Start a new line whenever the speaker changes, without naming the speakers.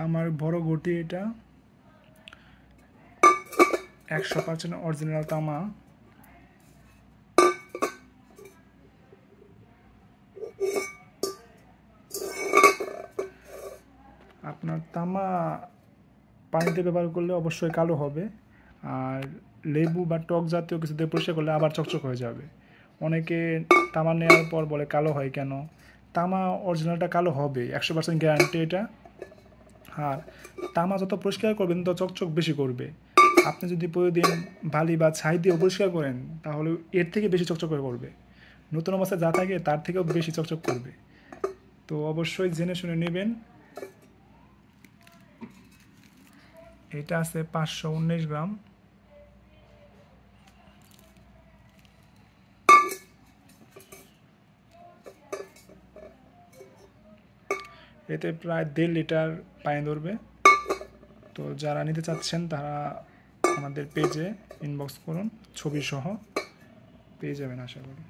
তামার বড় ঘটি, এটা 100% অরিজিনাল তামা। আপনার তামা পানিতে ব্যবহার করলে অবশ্যই কালো হবে, আর লেবু বা টক জাতীয় কিছুতে পরিষ্কার করলে আবার চকচক হয়ে যাবে। অনেকে তামা নেওয়ার পর বলে কালো হয় কেন। তামা অরিজিনালটা কালো হবে, 100% গ্যারান্টি এটা। আর তামা যত পরিষ্কার করবেন তত চকচক বেশি করবে। আপনি যদি প্রতিদিন বালি বা ছাই দিয়ে পরিষ্কার করেন তাহলে এর থেকে বেশি চকচক করবে। নতুন অবস্থায় যা থাকে তার থেকেও বেশি চকচক করবে। তো অবশ্যই জেনে শুনে নেবেন। এটা আছে 519 গ্রাম। এতে প্রায় 1.5 লিটার পানি ধরবে। তো যারা নিতে চাচ্ছেন তারা আমাদের পেজে ইনবক্স করুন, ছবি সহ পেয়ে যাবেন আশা করি।